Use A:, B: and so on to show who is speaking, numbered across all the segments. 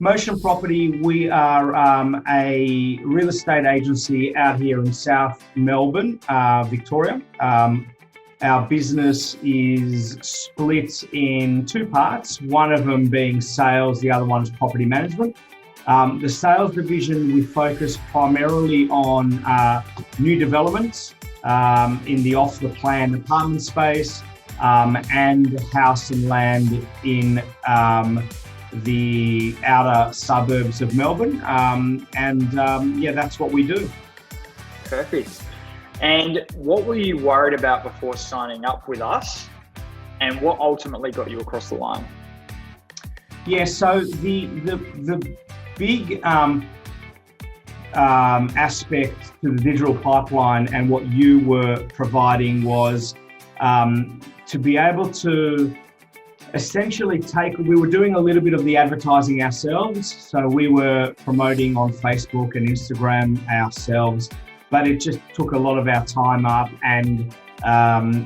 A: Motion Property, we are a real estate agency out here in South Melbourne, Victoria. Our business is split in two parts, one of them being sales, the other one is property management. The sales division, we focus primarily on new developments in the off-the-plan apartment space and house and land in the outer suburbs of Melbourne. Yeah, that's what we do.
B: Perfect. And what were you worried about before signing up with us, and what ultimately got you across the line?
A: Yeah, so the big aspect to the digital pipeline and what you were providing was to be able to essentially we were doing a little bit of the advertising ourselves. So we were promoting on Facebook and Instagram ourselves, but it just took a lot of our time up, and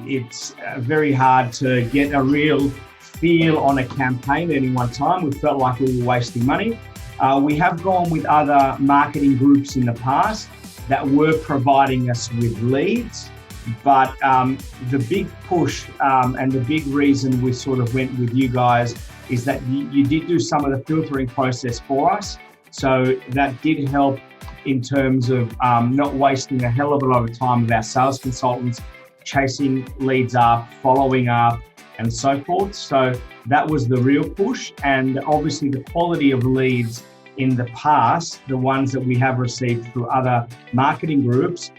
A: it's very hard to get a real feel on a campaign at any one time. We felt like we were wasting money. We have gone with other marketing groups in the past that were providing us with leads, but the big push and the big reason we sort of went with you guys is that you did do some of the filtering process for us. So that did help in terms of not wasting a hell of a lot of time with our sales consultants, chasing leads up, following up, and so forth. So that was the real push. And obviously the quality of leads in the past, the ones that we have received through other marketing groups,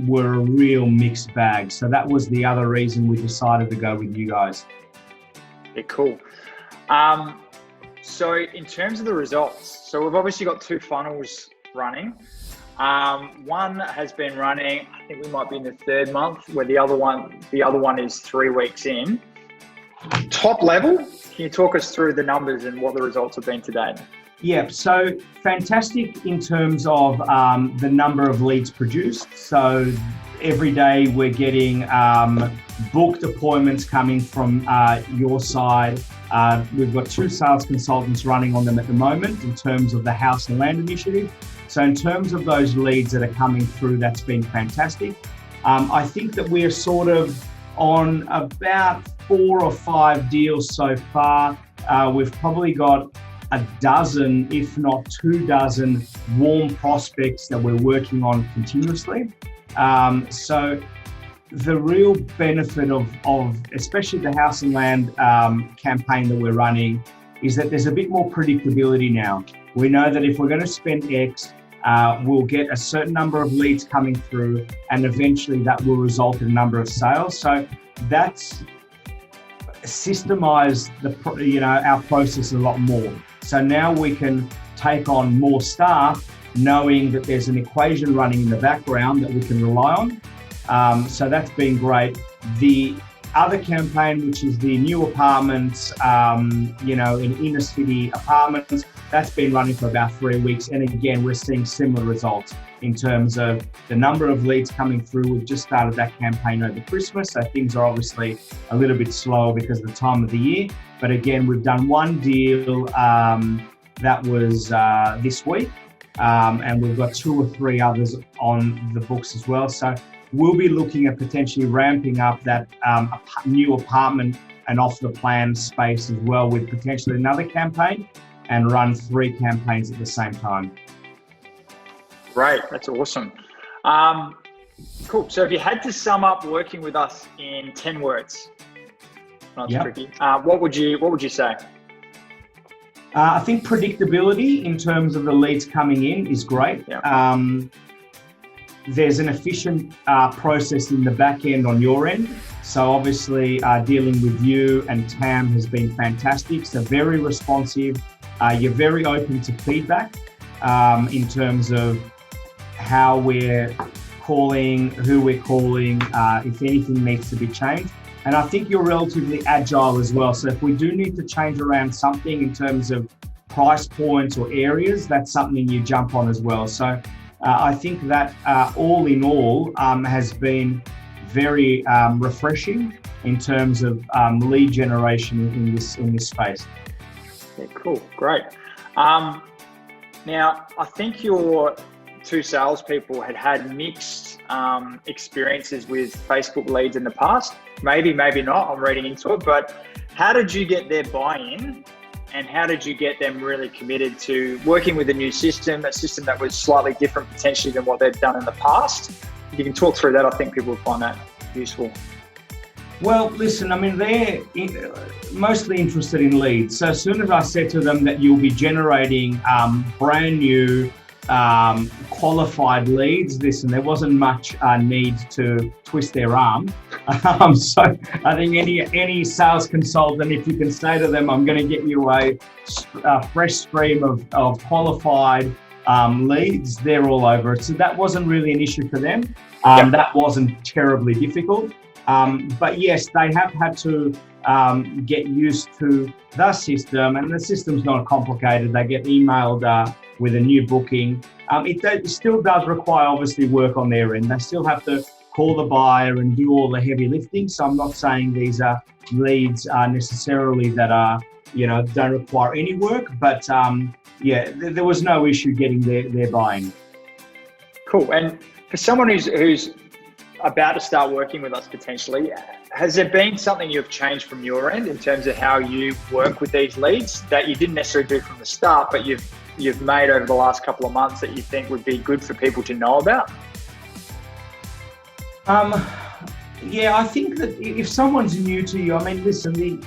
A: were a real mixed bag. So that was the other reason we decided to go with you guys.
B: Yeah, cool. So in terms of the results, so we've obviously got two funnels running. One has been running, I think we might be in the third month, where the other one is 3 weeks in. Top level, can you talk us through the numbers and what the results have been to date?
A: Yeah, so fantastic in terms of the number of leads produced. So every day we're getting booked appointments coming from your side. We've got 2 sales consultants running on them at the moment in terms of the house and land initiative. So in terms of those leads that are coming through, that's been fantastic. I think that we're sort of on about 4 or 5 deals so far. We've probably got a dozen, if not 2 dozen, warm prospects that we're working on continuously. So the real benefit of especially the house and land campaign that we're running is that there's a bit more predictability now. We know that if we're going to spend X, we'll get a certain number of leads coming through, and eventually that will result in a number of sales. So that's systemized our process a lot more. So now we can take on more staff, knowing that there's an equation running in the background that we can rely on. So that's been great. The other campaign, which is the new apartments, in inner city apartments, that's been running for about 3 weeks. And again, we're seeing similar results in terms of the number of leads coming through. We've just started that campaign over Christmas, so things are obviously a little bit slower because of the time of the year. But again, we've done 1 deal that was this week, and we've got 2 or 3 others on the books as well. So we'll be looking at potentially ramping up that new apartment and off the plan space as well, with potentially another campaign, and run 3 campaigns at the same time.
B: Great, that's awesome. Cool. So if you had to sum up working with us in 10 words, not tricky, what would you say?
A: I think predictability in terms of the leads coming in is great. Yeah. There's an efficient process in the back end on your end. So obviously dealing with you and Tam has been fantastic. So very responsive. You're very open to feedback in terms of how we're calling, who we're calling, if anything needs to be changed. And I think you're relatively agile as well. So if we do need to change around something in terms of price points or areas, that's something you jump on as well. So I think that all in all has been very refreshing in terms of lead generation in this space.
B: Yeah, cool, great. Now, I think your two salespeople had mixed experiences with Facebook leads in the past. Maybe not, I'm reading into it, but how did you get their buy-in and how did you get them really committed to working with a new system, a system that was slightly different potentially than what they've done in the past? If you can talk through that, I think people will find that useful.
A: Well, listen, I mean, they're mostly interested in leads. So as soon as I said to them that you'll be generating brand new qualified leads, listen, there wasn't much need to twist their arm. So I think any sales consultant, if you can say to them, I'm going to get you a fresh stream of qualified leads, they're all over it. So that wasn't really an issue for them. That wasn't terribly difficult. But yes, they have had to get used to the system, and the system's not complicated. They get emailed with a new booking. It still does require obviously work on their end. They still have to call the buyer and do all the heavy lifting. So I'm not saying these are leads necessarily that are, don't require any work, but there was no issue getting their buy-in.
B: Cool. And for someone who's about to start working with us potentially, has there been something you've changed from your end in terms of how you work with these leads that you didn't necessarily do from the start, but you've made over the last couple of months that you think would be good for people to know about?
A: I think that if someone's new to you, I mean, listen,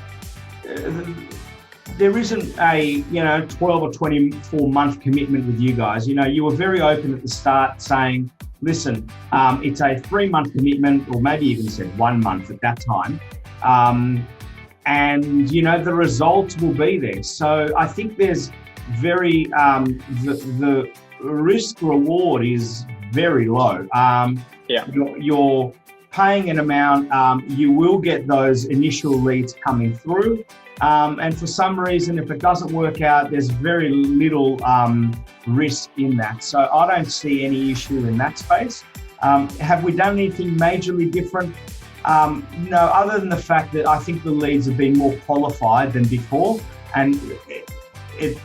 A: there isn't a 12 or 24 month commitment with you guys. You were very open at the start saying, listen, it's a 3-month commitment, or maybe even said 1 month at that time. And the results will be there. So I think there's very, the risk reward is very low. You're paying an amount, you will get those initial leads coming through. And for some reason, if it doesn't work out, there's very little risk in that. So I don't see any issue in that space. Have we done anything majorly different? No, other than the fact that I think the leads have been more qualified than before. And it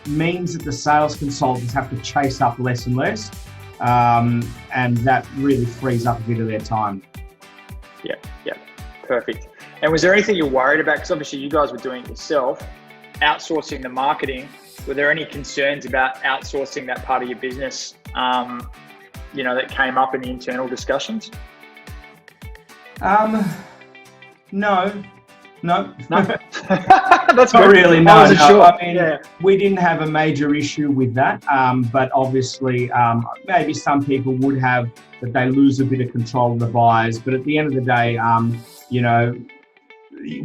A: means that the sales consultants have to chase up less and less. And that really frees up a bit of their time.
B: Yeah, perfect. And was there anything you're worried about? Because obviously you guys were doing it yourself, outsourcing the marketing. Were there any concerns about outsourcing that part of your business, that came up in the internal discussions?
A: No.
B: That's
A: not
B: good.
A: Really. No.
B: I wasn't sure.
A: I mean, we didn't have a major issue with that, but obviously, maybe some people would have that they lose a bit of control of the buyers. But at the end of the day,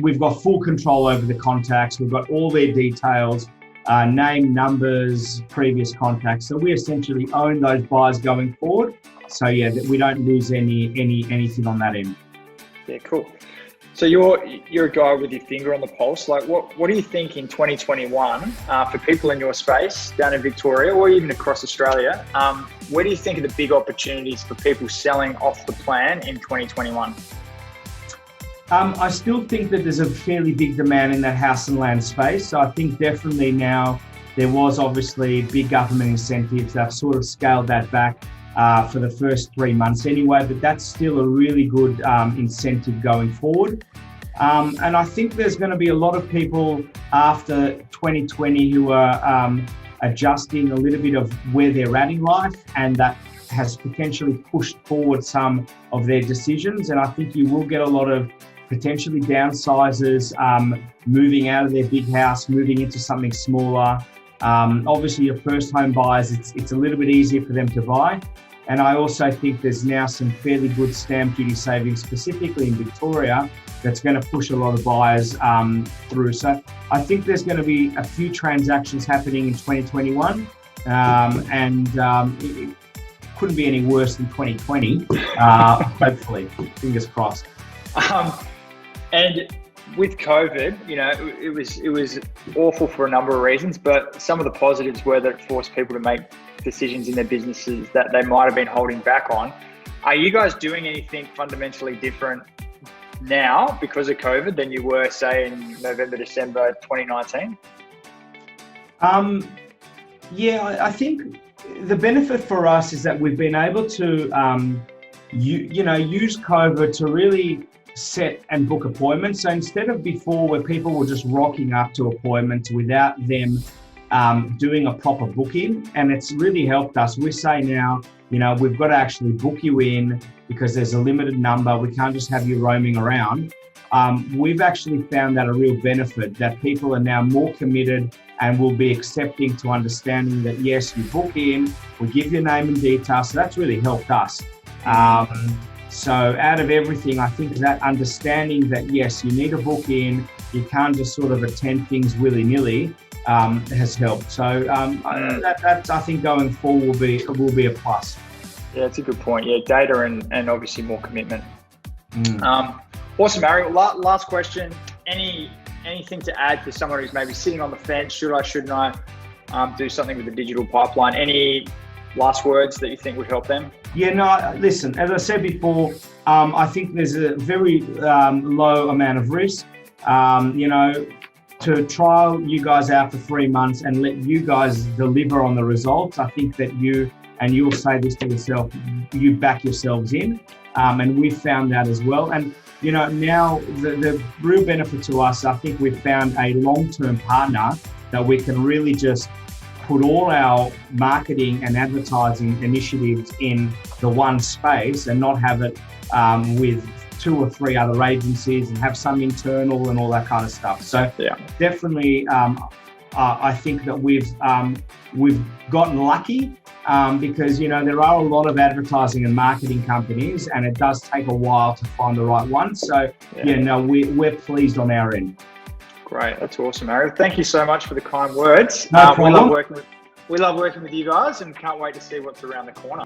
A: we've got full control over the contacts. We've got all their details, name, numbers, previous contacts. So we essentially own those buyers going forward. So that we don't lose anything on that end.
B: Yeah, cool. So you're a guy with your finger on the pulse. Like, what do you think in 2021 for people in your space down in Victoria or even across Australia? Where do you think are the big opportunities for people selling off the plan in 2021?
A: I still think that there's a fairly big demand in that house and land space. So I think definitely now there was obviously big government incentives. They've sort of scaled that back for the first 3 months anyway, but that's still a really good incentive going forward. And I think there's going to be a lot of people after 2020 who are adjusting a little bit of where they're at in life, and that has potentially pushed forward some of their decisions. And I think you will get a lot of potentially downsizers moving out of their big house, moving into something smaller. Obviously, your first home buyers, it's a little bit easier for them to buy. And I also think there's now some fairly good stamp duty savings, specifically in Victoria, that's going to push a lot of buyers through. So I think there's going to be a few transactions happening in 2021, it couldn't be any worse than 2020, hopefully, fingers crossed.
B: And with COVID, it was awful for a number of reasons, but some of the positives were that it forced people to make decisions in their businesses that they might have been holding back on. Are you guys doing anything fundamentally different now because of COVID than you were, say, in November, December 2019?
A: Yeah, I think the benefit for us is that we've been able to, use COVID to really set and book appointments. So instead of before where people were just rocking up to appointments without them doing a proper booking, and it's really helped us. We say now, we've got to actually book you in because there's a limited number. We can't just have you roaming around. We've actually found that a real benefit, that people are now more committed and will be accepting to understanding that, yes, you book in, we give your name and details. So that's really helped us. So out of everything, I think that understanding that, yes, you need to book in, you can't just sort of attend things willy-nilly, has helped. So that I think going forward will be a plus.
B: Yeah, it's a good point. Yeah, data and obviously more commitment. Awesome, Ariel. Last question. Anything to add to someone who's maybe sitting on the fence? Shouldn't I do something with the digital pipeline? Any last words that you think would help them?
A: Yeah, no, listen, as I said before, I think there's a very low amount of risk. To trial you guys out for 3 months and let you guys deliver on the results. I think that you'll say this to yourself, you back yourselves in. And we found that as well. And now the real benefit to us, I think we've found a long-term partner that we can really just put all our marketing and advertising initiatives in the one space and not have it with 2 or 3 other agencies and have some internal and all that kind of stuff. So definitely, I think that we've gotten lucky because there are a lot of advertising and marketing companies, and it does take a while to find the right one. So we're pleased on our end.
B: Great, that's awesome, Ariel. Thank you so much for the kind words.
A: No problem.
B: We love working with you guys, and can't wait to see what's around the corner.